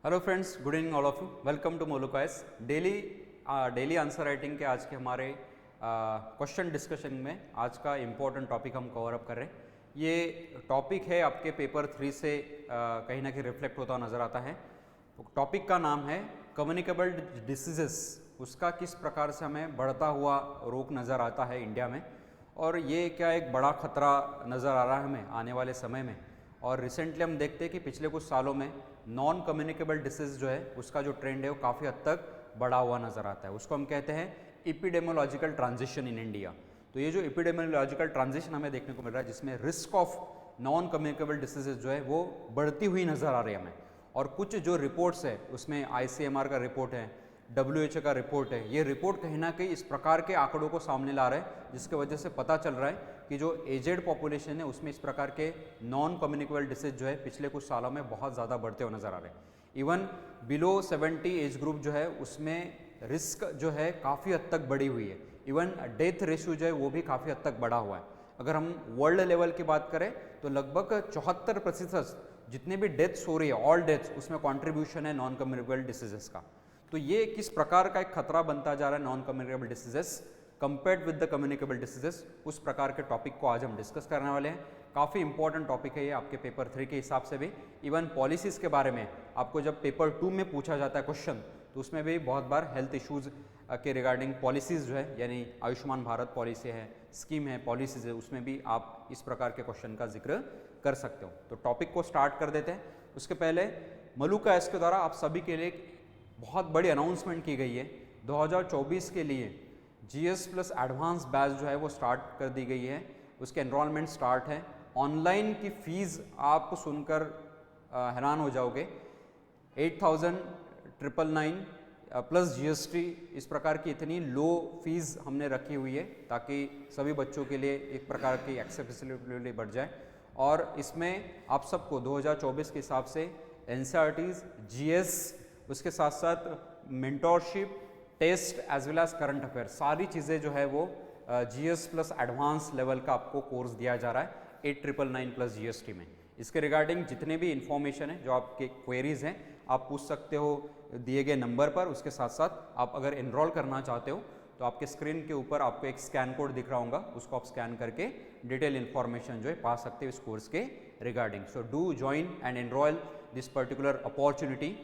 Hello friends, good evening all of you. Welcome to मोलुकाइस daily answer writing के आज के हमारे क्वेश्चन डिस्कशन में आज का इम्पोर्टेंट टॉपिक हम कवर अप कर रहे हैं। ये टॉपिक है आपके पेपर 3 से कहीं ना कहीं रिफ्लेक्ट होता नज़र आता है। टॉपिक का नाम है कम्युनिकेबल डिसीजेस। उसका किस प्रकार से हमें बढ़ता हुआ रोग नज़र आता है इंडिया में, और ये क्या एक बड़ा खतरा नज़र आ रहा है हमें आने वाले समय में। और रिसेंटली हम देखते हैं कि पिछले कुछ सालों में नॉन कम्युनिकेबल डिसीज़ जो है उसका जो ट्रेंड है वो काफ़ी हद तक बढ़ा हुआ नज़र आता है। उसको हम कहते हैं एपिडेमियोलॉजिकल ट्रांजिशन इन इंडिया। तो ये जो एपिडेमियोलॉजिकल ट्रांजिशन हमें देखने को मिल रहा है, जिसमें risk of non communicable diseases जो है वो बढ़ती हुई नज़र आ रही है हमें। और कुछ जो रिपोर्ट्स है उसमें ICMR का रिपोर्ट है, WHO का रिपोर्ट है, ये रिपोर्ट कहीं ना कहीं इस प्रकार के आंकड़ों को सामने ला रहा है, जिसके वजह से पता चल रहा है कि जो एजेड पॉपुलेशन है उसमें इस प्रकार के नॉन कम्युनिकेबल डिसीज जो है पिछले कुछ सालों में बहुत ज़्यादा बढ़ते हुए नज़र आ रहे हैं। इवन बिलो 70 एज ग्रुप जो है उसमें रिस्क जो है काफ़ी हद तक बढ़ी हुई है। इवन डेथ रेशियो जो है वो भी काफ़ी हद तक बढ़ा हुआ है। अगर हम वर्ल्ड लेवल की बात करें तो लगभग 74% जितने भी डेथ्स हो रही है, ऑल डेथ्स, उसमें कॉन्ट्रीब्यूशन है नॉन कम्युनिकेबल डिसीजेस का। तो ये किस प्रकार का एक खतरा बनता जा रहा है non communicable diseases compared with the communicable diseases, उस प्रकार के टॉपिक को आज हम डिस्कस करने वाले हैं। काफ़ी इंपॉर्टेंट टॉपिक है ये आपके पेपर 3 के हिसाब से भी। इवन पॉलिसीज़ के बारे में आपको जब पेपर 2 में पूछा जाता है क्वेश्चन, तो उसमें भी बहुत बार हेल्थ इश्यूज़ के रिगार्डिंग पॉलिसीज़ जो है, यानी आयुष्मान भारत पॉलिसी है, स्कीम है, पॉलिसीज़ है, उसमें भी आप इस प्रकार के क्वेश्चन का जिक्र कर सकते हो। तो टॉपिक को स्टार्ट कर देते हैं। उसके पहले मलुकाइस के द्वारा आप सभी के लिए बहुत बड़ी अनाउंसमेंट की गई है। 2024 के लिए GS प्लस एडवांस बैच जो है वो स्टार्ट कर दी गई है। उसके एनरोलमेंट स्टार्ट है। ऑनलाइन की फ़ीस आप सुनकर हैरान हो जाओगे। 8,999 प्लस GST, इस प्रकार की इतनी लो फीस हमने रखी हुई है ताकि सभी बच्चों के लिए एक प्रकार की एक्सेसिबिलिटी बढ़ जाए। और इसमें आप सबको 2024 के हिसाब से NCERTs, GS, उसके साथ साथ mentorship, test as well as current affair, सारी चीज़ें जो है वो GS प्लस एडवांस लेवल का आपको कोर्स दिया जा रहा है 8,999 प्लस GST में। इसके रिगार्डिंग जितने भी इन्फॉर्मेशन है, जो आपके क्वेरीज हैं, आप पूछ सकते हो दिए गए नंबर पर। उसके साथ साथ आप अगर एनरोल करना चाहते हो तो आपके स्क्रीन के ऊपर आपको एक स्कैन कोड दिख रहा होगा, उसको आप स्कैन करके डिटेल इन्फॉर्मेशन जो है पा सकते हो इस कोर्स के regarding. So do join and enrol this particular opportunity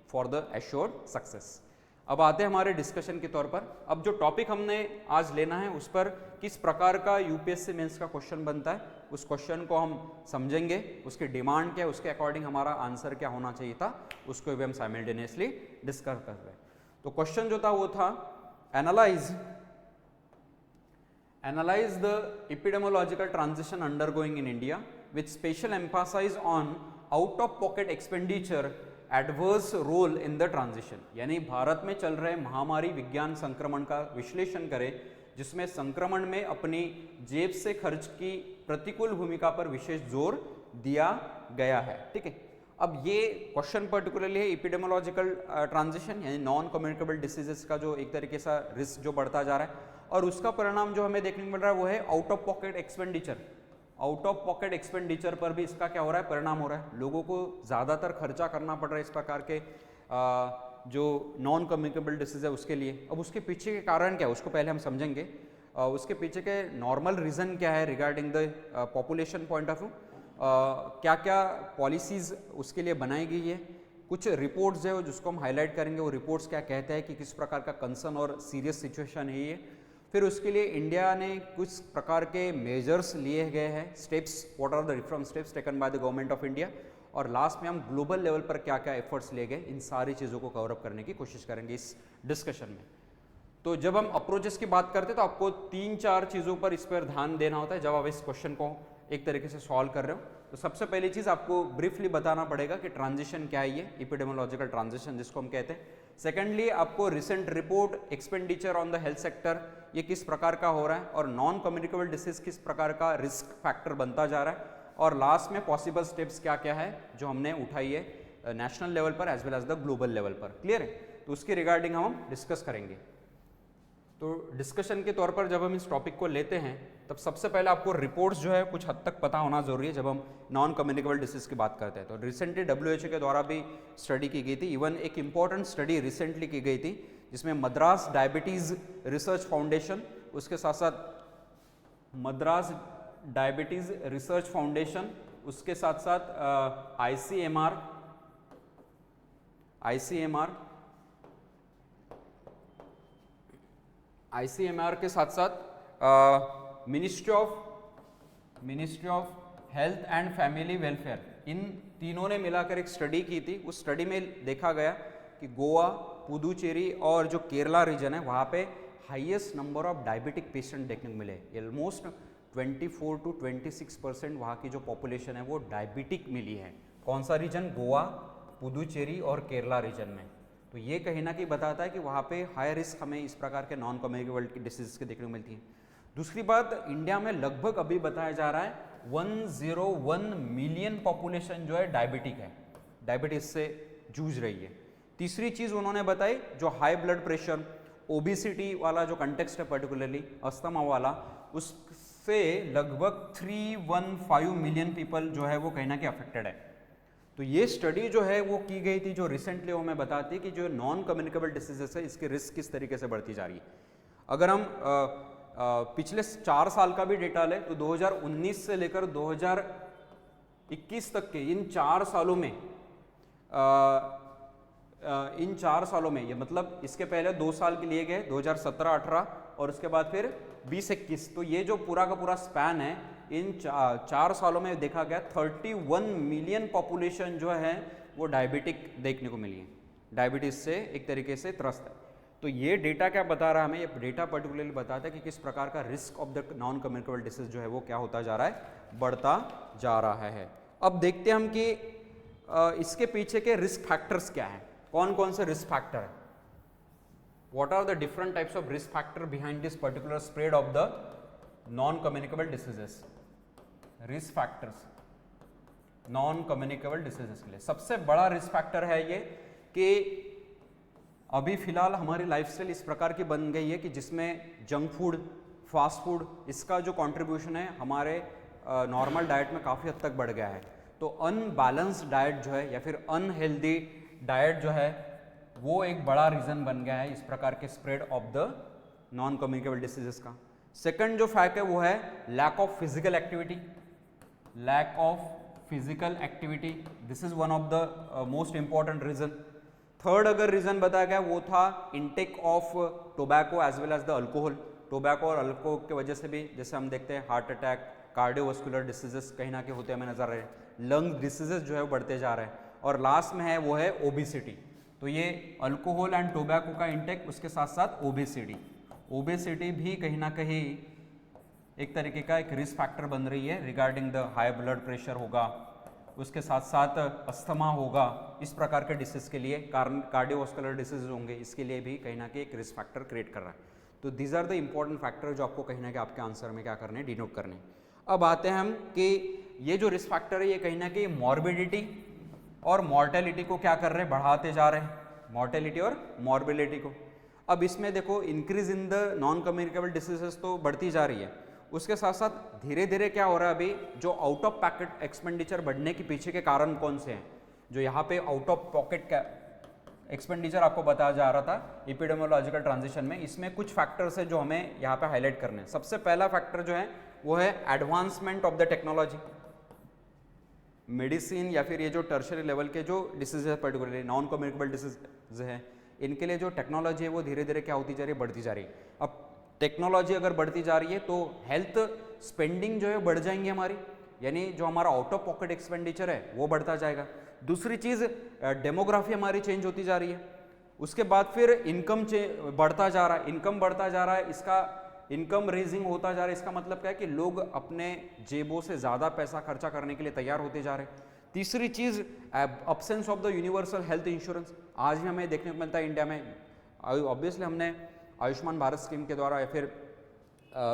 for the assured success. अब आते हैं हमारे डिस्कशन के तौर पर। अब जो टॉपिक हमने आज लेना है उस पर किस प्रकार का UPSC मेंस का क्वेश्चन बनता है, उस क्वेश्चन को हम समझेंगे, उसकी डिमांड क्या है, उसके अकॉर्डिंग हमारा आंसर क्या होना चाहिए था, उसको भी हम साइमल्टेनियसली डिस्कस कर रहे हैं। तो क्वेश्चन जो था वो था analyse the epidemiological transition undergoing in India with special emphasise on out of pocket expenditure adverse role in the transition. यानी भारत में चल रहे महामारी विज्ञान संक्रमण का विश्लेषण करें, जिसमें संक्रमण में अपनी जेब से खर्च की प्रतिकूल भूमिका पर विशेष जोर दिया गया है। ठीक है, अब ये क्वेश्चन पर्टिकुलरली है एपिडेमियोलॉजिकल ट्रांजिशन, यानी नॉन कम्युनिकेबल डिसीजेस का जो एक तरीके से रिस्क जो बढ़ता जा रहा है, और उसका परिणाम जो हमें देखने को मिल रहा है वो है out of pocket expenditure. Out of pocket expenditure पर भी इसका क्या हो रहा है, परिणाम हो रहा है। लोगों को ज़्यादातर खर्चा करना पड़ रहा है इस प्रकार के जो नॉन कम्युनिकेबल डिसीज है उसके लिए। अब उसके पीछे के कारण क्या है उसको पहले हम समझेंगे। उसके पीछे के नॉर्मल रीज़न क्या है regarding the population point of view, क्या क्या पॉलिसीज़ उसके लिए बनाई गई है, कुछ रिपोर्ट्स है जिसको हम हाईलाइट करेंगे, वो रिपोर्ट्स क्या कहते हैं कि किस प्रकार का कंसर्न और सीरियस सिचुएशन है ये। फिर उसके लिए इंडिया ने कुछ प्रकार के मेजर्स लिए गए हैं, steps, what are the different steps taken by the government of India, और लास्ट में हम ग्लोबल लेवल पर क्या क्या एफर्ट्स लिए गए, इन सारी चीज़ों को कवर अप करने की कोशिश करेंगे इस डिस्कशन में। तो जब हम अप्रोचेस की बात करते हैं तो आपको 3-4 चीज़ों पर इस पर ध्यान देना होता है जब आप इस क्वेश्चन को एक तरीके से सॉल्व कर रहे हो। तो सबसे पहली चीज़ आपको ब्रीफली बताना पड़ेगा कि ट्रांजिशन क्या है, ये एपिडेमियोलॉजिकल ट्रांजिशन जिसको हम कहते हैं। सेकेंडली आपको recent report expenditure on the health sector ये किस प्रकार का हो रहा है, और नॉन कम्युनिकेबल डिसीज किस प्रकार का रिस्क फैक्टर बनता जा रहा है, और लास्ट में पॉसिबल स्टेप्स क्या क्या है जो हमने उठाई है नेशनल लेवल पर as well as the global level पर। क्लियर है, तो उसके रिगार्डिंग हम डिस्कस करेंगे। तो डिस्कशन के तौर पर जब हम इस टॉपिक को लेते हैं तब सबसे पहले आपको रिपोर्ट्स जो है कुछ हद तक पता होना जरूरी है जब हम नॉन कम्युनिकेबल डिसीज की बात करते हैं। तो रिसेंटली WHO के द्वारा भी स्टडी की गई थी, इवन एक इम्पॉर्टेंट स्टडी रिसेंटली की गई थी जिसमें मद्रास डायबिटीज़ रिसर्च फाउंडेशन, उसके साथ साथ मद्रास डायबिटीज़ रिसर्च फाउंडेशन, उसके साथ साथ ICMR के साथ साथ ministry of health and family welfare, इन तीनों ने मिलाकर एक स्टडी की थी। उस स्टडी में देखा गया कि गोवा, पुदुचेरी और जो केरला रीजन है वहाँ पे highest number of diabetic patient देखने को मिले। ऑलमोस्ट 24 to 26% वहाँ की जो पॉपुलेशन है वो डायबिटिक मिली है। कौन सा रीजन? गोवा, पुदुचेरी और केरला रीजन में। तो ये कहीं ना कहीं बताता है कि वहाँ पे हाई रिस्क हमें इस प्रकार के नॉन कम्युनिकेबल की डिसीज के देखने को मिलती है। दूसरी बात, इंडिया में लगभग अभी बताया जा रहा है 101 मिलियन पॉपुलेशन जो है डायबिटिक है, डायबिटीज से जूझ रही है। तीसरी चीज़ उन्होंने बताई, जो हाई ब्लड प्रेशर, ओबिसिटी वाला जो कंटेक्स्ट है, पर्टिकुलरली अस्थमा वाला, उससे लगभग 315 मिलियन पीपल जो है वो कहीं ना कहीं अफेक्टेड है। तो ये स्टडी जो है वो की गई थी, जो रिसेंटली वो मैं बताती है कि जो नॉन कम्युनिकेबल डिसीजेस है इसकी रिस्क किस तरीके से बढ़ती जा रही है। अगर हम पिछले 4 साल का भी डेटा लें तो 2019 से लेकर 2021 तक के इन 4 सालों में ये मतलब इसके पहले 2 साल के लिए गए 2017-18 और उसके बाद फिर 20-21, तो ये जो पूरा का पूरा स्पैन है इन 4 सालों में देखा गया 31 मिलियन पॉपुलेशन जो है वो डायबिटिक देखने को मिली है, डायबिटीज से एक तरीके से त्रस्त है। तो ये डेटा क्या बता रहा है हमें? ये डेटा पर्टिकुलरली बताता है कि किस प्रकार का risk of the non communicable disease जो है वो क्या होता जा रहा है, बढ़ता जा रहा है। अब देखते हैं हम कि इसके पीछे के रिस्क फैक्टर्स क्या हैं, कौन कौन से रिस्क फैक्टर है, what are the different types of risk factor behind this particular spread of the non communicable diseases। Risk factors non communicable diseases के लिए सबसे बड़ा रिस्क फैक्टर है ये कि अभी फिलहाल हमारी लाइफस्टाइल इस प्रकार की बन गई है कि जिसमें जंक फूड, फास्ट फूड, इसका जो कंट्रीब्यूशन है हमारे नॉर्मल डाइट में काफ़ी हद तक बढ़ गया है। तो अनबैलेंस्ड डाइट जो है या फिर अनहेल्दी डाइट जो है वो एक बड़ा रीज़न बन गया है इस प्रकार के spread of the non communicable diseases का। सेकंड जो फैक्ट है वो है lack of physical activity, this is one of the most important reason. Third अगर रीजन बताया गया वो था intake of tobacco as well as the alcohol. Tobacco और अल्कोहल की वजह से भी जैसे हम देखते हैं हार्ट अटैक, कार्डियोवास्कुलर डिसीजेस कहीं ना कहीं होते हमें नजर आ रहे हैं, लंग डिसीजेस जो है वो बढ़ते जा रहे हैं, और लास्ट में है वो है ओबिसिटी। तो ये अल्कोहल एंड टोबैको का इंटेक, उसके साथ साथ ओबेसिटी भी कहीं ना कहीं एक तरीके का एक रिस्क फैक्टर बन रही है regarding the high blood pressure होगा, उसके साथ साथ अस्थमा होगा, इस प्रकार के डिसीज के लिए कार्डियोवास्कुलर डिसीज होंगे, इसके लिए भी कहीं ना कहीं एक रिस्क फैक्टर क्रिएट कर रहा है। तो these are the important factor जो आपको कहीं ना कहीं आपके आंसर में क्या करने, डिनोट करने। अब आते हैं हम कि ये जो रिस्क फैक्टर है ये कहीं ना कहीं मॉर्बिडिटी और मॉर्टेलिटी को क्या कर रहे हैं, बढ़ाते जा रहे हैं, मॉर्टेलिटी और मॉर्बिलिटी को। अब इसमें देखो increase in the non communicable diseases तो बढ़ती जा रही है, उसके साथ साथ धीरे धीरे क्या हो रहा है अभी जो आउट ऑफ पॉकेट एक्सपेंडिचर बढ़ने के पीछे के कारण कौन से हैं, जो यहाँ पे आउट ऑफ पॉकेट का एक्सपेंडिचर आपको बताया जा रहा था एपिडेमियोलॉजिकल ट्रांजिशन में, इसमें कुछ फैक्टर्स है जो हमें यहाँ पे हाईलाइट करने हैं। सबसे पहला फैक्टर जो है वो है advancement of the technology. Medicine या फिर ये जो टर्शरी लेवल के जो डिसीज है पर्टिकुलरली नॉन कम्युनिकेबल डिसीज है, इनके लिए जो टेक्नोलॉजी है वो धीरे धीरे क्या होती जा रही है, बढ़ती जा रही है। अब टेक्नोलॉजी अगर बढ़ती जा रही है तो हेल्थ स्पेंडिंग जो है बढ़ जाएंगी हमारी, यानी जो हमारा आउट ऑफ पॉकेट एक्सपेंडिचर है वो बढ़ता जाएगा। दूसरी चीज़ डेमोग्राफी हमारी चेंज होती जा रही है, उसके बाद फिर इनकम बढ़ता जा रहा है, इसका इनकम रेजिंग होता जा रहा है। इसका मतलब क्या है कि लोग अपने जेबों से ज़्यादा पैसा खर्चा करने के लिए तैयार होते जा रहे हैं। तीसरी चीज़ absence of the universal health insurance आज भी हमें देखने को मिलता है इंडिया में। ऑब्वियसली हमने आयुष्मान भारत स्कीम के द्वारा या फिर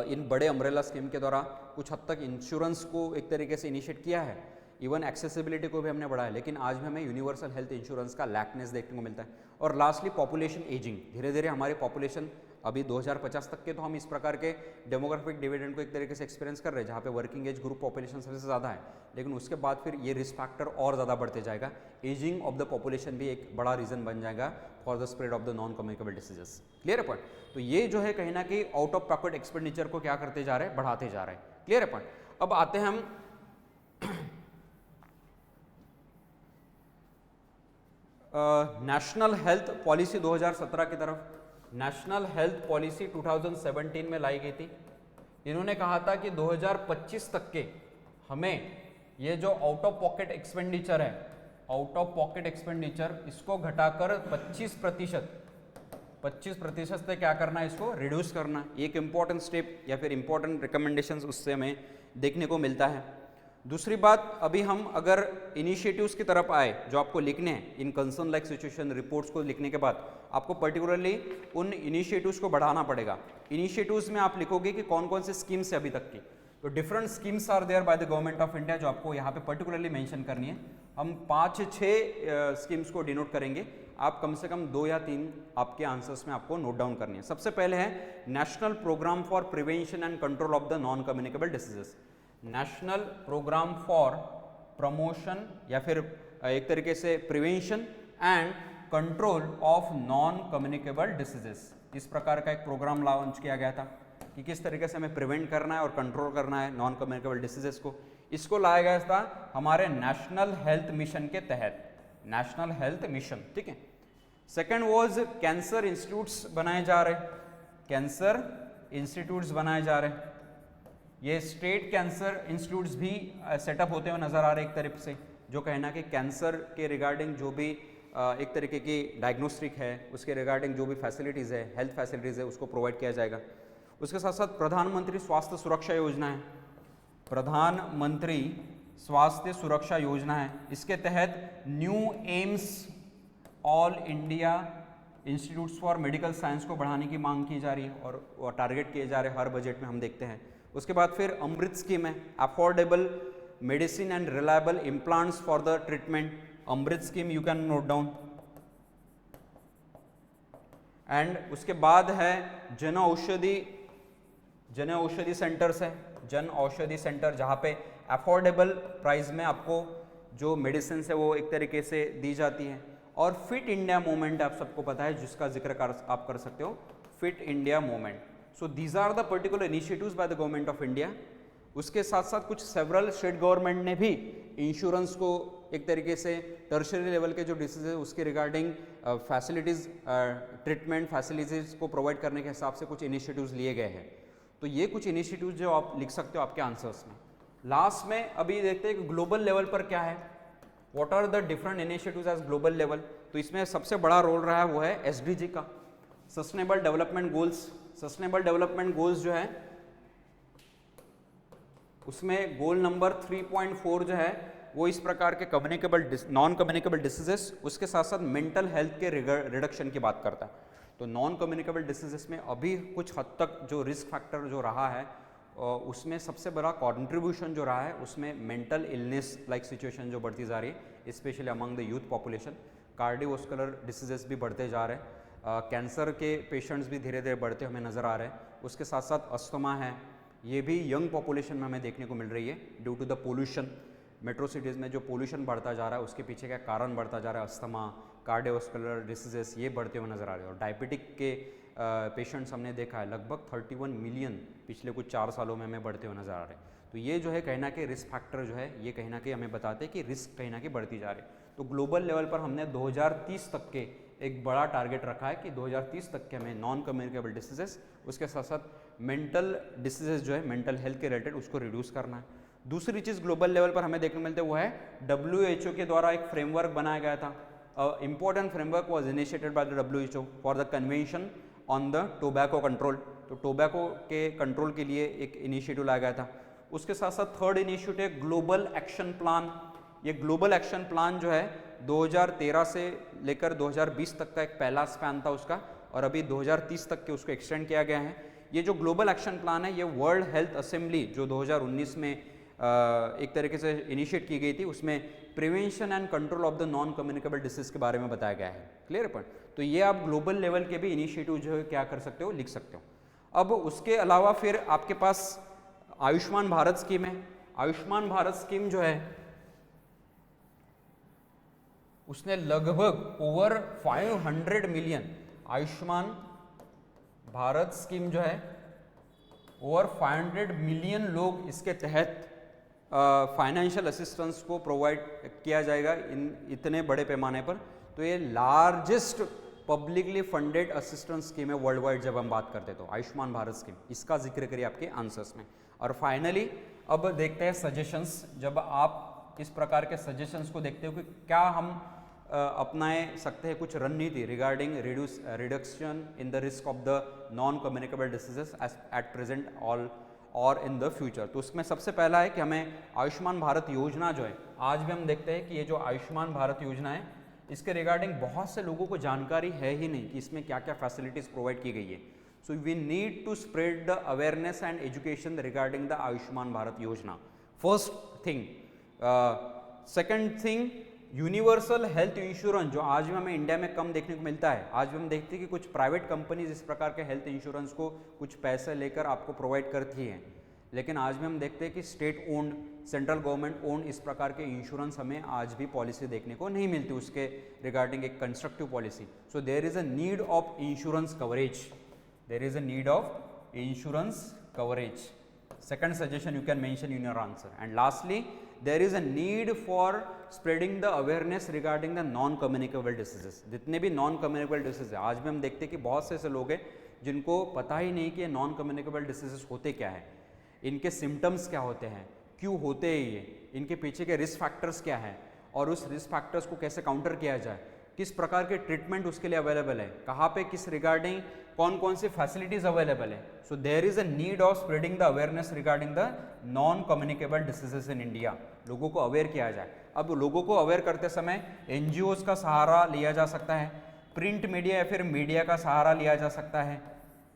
इन बड़े अम्ब्रेला स्कीम के द्वारा कुछ हद तक इंश्योरेंस को एक तरीके से इनिशिएट किया है, इवन एक्सेसिबिलिटी को भी हमने बढ़ाया, लेकिन आज भी हमें यूनिवर्सल हेल्थ इंश्योरेंस का लैकनेस देखने को मिलता है। और लास्टली पॉपुलेशन एजिंग, धीरे धीरे हमारी पॉपुलेशन अभी 2050 तक के तो हम इस प्रकार के डेमोग्राफिक डिविडेंड को एक तरीके से एक्सपीरियंस कर रहे हैं, जहाँ पे वर्किंग एज ग्रुप पॉपुलेशन सबसे ज़्यादा है, लेकिन उसके बाद फिर ये रिस्क फैक्टर और ज़्यादा बढ़ते जाएगा। एजिंग ऑफ द पॉपुलेशन भी एक बड़ा रीज़न बन जाएगा for the spread of the non communicable diseases. Clear है पॉइंट? तो ये जो है कहीं ना कहीं आउट ऑफ पॉकेट एक्सपेंडिचर को क्या करते जा रहे हैं, बढ़ाते जा रहे हैं। क्लियर है पॉइंट? अब आते हैं हम नेशनल हेल्थ पॉलिसी 2017 की तरफ। नेशनल हेल्थ पॉलिसी 2017 में लाई गई थी। इन्होंने कहा था कि 2025 तक के हमें ये जो आउट ऑफ पॉकेट एक्सपेंडिचर है, आउट ऑफ पॉकेट एक्सपेंडिचर, इसको घटाकर 25% से क्या करना है, इसको रिड्यूस करना। एक इंपॉर्टेंट स्टेप या फिर इंपॉर्टेंट रिकमेंडेशंस उससे हमें देखने को मिलता है। दूसरी बात, अभी हम अगर इनिशिएटिव्स की तरफ आए जो आपको लिखने हैं इन कंसर्न लाइक सिचुएशन रिपोर्ट्स को लिखने के बाद, आपको पर्टिकुलरली उन इनिशिएटिव्स को बढ़ाना पड़ेगा। इनिशिएटिव्स में आप लिखोगे कि कौन कौन से स्कीम्स है अभी तक की, तो different schemes are there by the government of India, जो आपको यहाँ पे पर्टिकुलरली मेंशन करनी है। हम 5-6 स्कीम्स को डिनोट करेंगे, आप कम से कम 2 या 3 आपके आंसर्स में आपको नोट डाउन करनी है। सबसे पहले है national programme for prevention and control of the non communicable diseases. National programme for promotion या फिर एक तरीके से prevention and control of non communicable diseases, इस प्रकार का एक प्रोग्राम लॉन्च किया गया था कि किस तरीके से हमें प्रिवेंट करना है और कंट्रोल करना है नॉन कम्युनिकेबल डिसीजेस को। इसको लाया गया था हमारे नेशनल हेल्थ मिशन के तहत, नेशनल हेल्थ मिशन। ठीक है। सेकेंड वॉज कैंसर इंस्टीट्यूट्स बनाए जा रहे, कैंसर इंस्टीट्यूट्स बनाए जा रहे। ये स्टेट कैंसर इंस्टीट्यूट्स भी सेटअप होते हुए नजर आ रहे एक तरफ से, जो कहना कि कैंसर के रिगार्डिंग जो भी एक तरीके की डायग्नोस्टिक है, उसके रिगार्डिंग जो भी फैसिलिटीज़ है, हेल्थ फैसिलिटीज़ है, उसको प्रोवाइड किया जाएगा। उसके साथ साथ प्रधानमंत्री स्वास्थ्य सुरक्षा योजना है, प्रधानमंत्री स्वास्थ्य सुरक्षा योजना है। इसके तहत new AIIMS all India institutes for medical science को बढ़ाने की मांग की जा रही है और टारगेट किए जा रहे हैं हर बजट में, हम देखते हैं। उसके बाद फिर अमृत स्कीम है, affordable medicine and reliable implants for the treatment. Amrit scheme you can note down. And उसके बाद है जन औषधि सेंटर्स है, जन औषधि सेंटर, जहाँ पे अफोर्डेबल प्राइस में आपको जो मेडिसिन है वो एक तरीके से दी जाती है। और फिट इंडिया मूवमेंट आप सबको पता है, जिसका जिक्र आप कर सकते हो, fit India movement. So these are the particular initiatives by the government of India. उसके साथ साथ कुछ सेवरल स्टेट गवर्नमेंट ने भी इंश्योरेंस को एक तरीके से टर्शरी लेवल के जो डिसीज है उसके रिगार्डिंग फैसिलिटीज़, ट्रीटमेंट फैसिलिटीज़ को प्रोवाइड करने के हिसाब से कुछ इनिशिएटिव्स लिए गए हैं। तो ये कुछ इनिशिएटिव्स जो आप लिख सकते हो आपके आंसर्स में। लास्ट में अभी देखते हैं कि ग्लोबल लेवल पर क्या है, what are the different initiatives as global level. तो इसमें सबसे बड़ा रोल रहा है वो है एसडीजी का, sustainable development goals. Sustainable development goals जो है उसमें गोल नंबर 3.4 जो है वो इस प्रकार के नॉन कम्युनिकेबल डिसीजेस, उसके साथ साथ मेंटल हेल्थ के रिडक्शन की बात करता है। तो नॉन कम्युनिकेबल डिसीजेस में अभी कुछ हद तक जो रिस्क फैक्टर जो रहा है उसमें सबसे बड़ा कंट्रीब्यूशन जो रहा है उसमें मेंटल इलनेस लाइक सिचुएशन जो बढ़ती जा रही है, specially among the youth population. Cardiovascular diseases भी बढ़ते जा रहे हैं, कैंसर के पेशेंट्स भी धीरे धीरे बढ़ते हमें नज़र आ रहे हैं। उसके साथ साथ अस्थमा है, ये भी यंग पॉपुलेशन में हमें देखने को मिल रही है due to the pollution. Metro cities में जो पोल्यूशन बढ़ता जा रहा है उसके पीछे क्या कारण बढ़ता जा रहा है, अस्थमा, कार्डियोवास्कुलर डिसीजेस ये बढ़ते हुए नजर आ रहे हैं। और डायबिटिक के पेशेंट्स हमने देखा है लगभग 31 मिलियन पिछले कुछ 4 सालों में हमें बढ़ते हुए नजर आ रहे हैं। तो ये जो है कहीं ना कहीं रिस्क फैक्टर जो है ये कहीं ना कहीं हमें बताते हैं कि रिस्क कहीं ना कहीं बढ़ती जा रही है। तो ग्लोबल लेवल पर हमने 2030 तक के एक बड़ा टारगेट रखा है कि 2030 तक के हमें नॉन कम्युनिकेबल डिसीजेस, उसके साथ साथ मेंटल डिसीजेस जो है मेंटल हेल्थ के रिलेटेड उसको रिड्यूस करना है। दूसरी चीज़ ग्लोबल लेवल पर हमें देखने को मिलते वो है WHO के द्वारा एक फ्रेमवर्क बनाया गया था। Important framework was initiated by the WHO for the convention on the tobacco control. तो टोबैको के कंट्रोल के लिए एक इनिशिएटिव लाया गया था। उसके साथ साथ थर्ड इनिशिएटिव है ग्लोबल एक्शन प्लान। ये ग्लोबल एक्शन प्लान जो है 2013 से लेकर 2020 तक का एक पहला स्पैन था उसका, और अभी 2030 तक के उसको एक्सटेंड किया गया है। ये जो ग्लोबल एक्शन प्लान है ये वर्ल्ड हेल्थ असेंबली जो 2019 में एक तरीके से इनिशिएट की गई थी, उसमें prevention and control of the non communicable disease के बारे में बताया गया है। Clear point. तो ये आप ग्लोबल लेवल के भी इनिशिएटिव जो है क्या कर सकते हो, लिख सकते हो। अब उसके अलावा फिर आपके पास आयुष्मान भारत स्कीम है। आयुष्मान भारत स्कीम जो है उसने लगभग over 500 million, Ayushman Bharat scheme जो है ओवर 500 मिलियन लोग इसके तहत फाइनेंशियल असिस्टेंस को प्रोवाइड किया जाएगा इन इतने बड़े पैमाने पर। तो ये largest publicly funded assistance scheme है वर्ल्ड वाइड जब हम बात करते तो आयुष्मान भारत स्कीम, इसका जिक्र करिए आपके आंसर्स में। और फाइनली अब देखते हैं सजेशंस। जब आप इस प्रकार के सजेशंस को देखते हो कि क्या हम अपनाए सकते हैं कुछ रणनीति regarding reduction in the risk of the non communicable diseases at present all और इन द फ्यूचर। तो उसमें सबसे पहला है कि हमें आयुष्मान भारत योजना जो है, आज भी हम देखते हैं कि ये जो आयुष्मान भारत योजना है इसके रिगार्डिंग बहुत से लोगों को जानकारी है ही नहीं कि इसमें क्या क्या फैसिलिटीज़ प्रोवाइड की गई है। So we need to spread the awareness and education regarding the Ayushman Bharat Yojana, first thing. Second thing, universal health insurance जो आज भी हमें इंडिया में कम देखने को मिलता है। आज भी हम देखते हैं कि कुछ प्राइवेट कंपनीज इस प्रकार के हेल्थ इंश्योरेंस को कुछ पैसे लेकर आपको प्रोवाइड करती हैं, लेकिन आज भी हम देखते हैं कि state owned, central government owned इस प्रकार के इंश्योरेंस हमें आज भी पॉलिसी देखने को नहीं मिलती उसके रिगार्डिंग एक constructive policy. So there is a need of insurance coverage, there is a need of insurance coverage. Second suggestion you can mention in your answer. And lastly, there is a need for spreading the awareness regarding the non-communicable diseases. जितने भी non-communicable diseases है, आज भी हम देखते हैं कि बहुत से ऐसे लोग हैं जिनको पता ही नहीं कि non-communicable diseases होते क्या है, इनके सिम्टम्स क्या होते हैं, क्यों होते हैं ये, इनके पीछे के रिस्क फैक्टर्स क्या है और उस रिस्क फैक्टर्स को कैसे काउंटर किया जाए, किस प्रकार के ट्रीटमेंट उसके लिए अवेलेबल है, कहाँ पे किस रिगार्डिंग कौन कौन सी फैसिलिटीज अवेलेबल है। So there is a need of spreading the awareness regarding the non communicable diseases in India. लोगों को अवेयर किया जाए। अब लोगों को अवेयर करते समय एनजीओज का सहारा लिया जा सकता है, प्रिंट मीडिया या फिर मीडिया का सहारा लिया जा सकता है।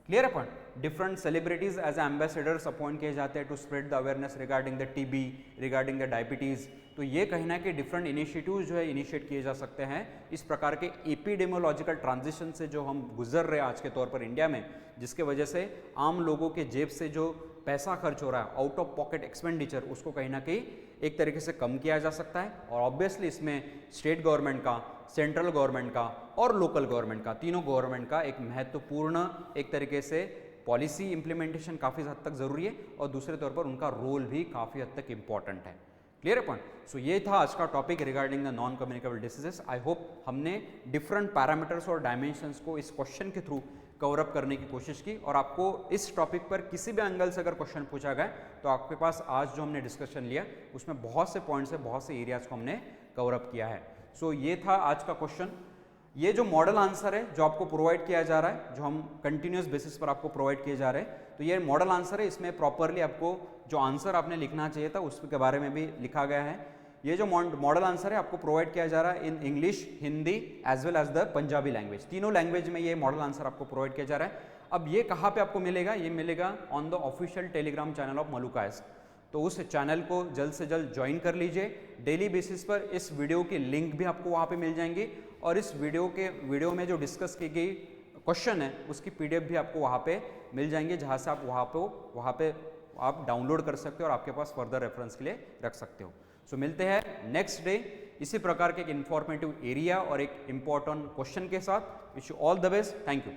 क्लियर है point. Different celebrities as ambassadors appoint किए जाते हैं to spread the awareness regarding the TB, regarding the diabetes. तो ये कहीं ना कहीं डिफरेंट इनिशिएटिव्स जो है इनिशिएट किए जा सकते हैं इस प्रकार के एपिडेमियोलॉजिकल ट्रांजिशन से जो हम गुजर रहे हैं आज के तौर पर इंडिया में, जिसके वजह से आम लोगों के जेब से जो पैसा खर्च हो रहा है, आउट ऑफ पॉकेट एक्सपेंडिचर, उसको कहीं ना कहीं एक तरीके से कम किया जा सकता है। और ऑब्वियसली इसमें स्टेट गवर्नमेंट का, सेंट्रल गवर्नमेंट का और लोकल गवर्नमेंट का, तीनों गवर्नमेंट का एक महत्वपूर्ण एक तरीके से पॉलिसी इंप्लीमेंटेशन काफ़ी हद तक ज़रूरी है और दूसरे तौर पर उनका रोल भी काफ़ी हद तक इम्पॉर्टेंट है। क्लियर है पॉइंट। सो ये था आज का topic regarding the non communicable diseases. I hope हमने डिफरेंट पैरामीटर्स और डायमेंशंस को इस क्वेश्चन के थ्रू कवर अप करने की कोशिश की और आपको इस टॉपिक पर किसी भी एंगल से अगर क्वेश्चन पूछा गया तो आपके पास आज जो हमने डिस्कशन लिया उसमें बहुत से पॉइंट्स है, बहुत से एरियाज को हमने कवर अप किया है। सो ये था आज का क्वेश्चन। ये जो मॉडल आंसर है जो आपको प्रोवाइड किया जा रहा है, जो हम कंटिन्यूस बेसिस पर आपको प्रोवाइड किए जा रहे हैं, तो ये मॉडल आंसर है। इसमें प्रॉपरली आपको जो आंसर आपने लिखना चाहिए था उसके बारे में भी लिखा गया है। ये जो मॉडल आंसर है आपको प्रोवाइड किया जा रहा है in English, Hindi as well as the Punjabi language, तीनों लैंग्वेज में ये मॉडल आंसर आपको प्रोवाइड किया जा रहा है। अब ये कहाँ पे आपको मिलेगा? ये मिलेगा on the official Telegram channel of मलुकाएस। तो उस चैनल को जल्द से जल्द ज्वाइन कर लीजिए। डेली बेसिस पर इस वीडियो की लिंक भी आपको वहाँ पे मिल जाएंगी और इस वीडियो में जो डिस्कस की गई क्वेश्चन है उसकी पीडीएफ भी आपको वहाँ पे मिल जाएंगे, जहाँ से आप वहाँ पे आप डाउनलोड कर सकते हो और आपके पास फर्दर रेफरेंस के लिए रख सकते हो। सो मिलते हैं नेक्स्ट डे इसी प्रकार के एक इन्फॉर्मेटिव एरिया और एक इम्पॉर्टेंट क्वेश्चन के साथ। Wish you all the best. Thank you.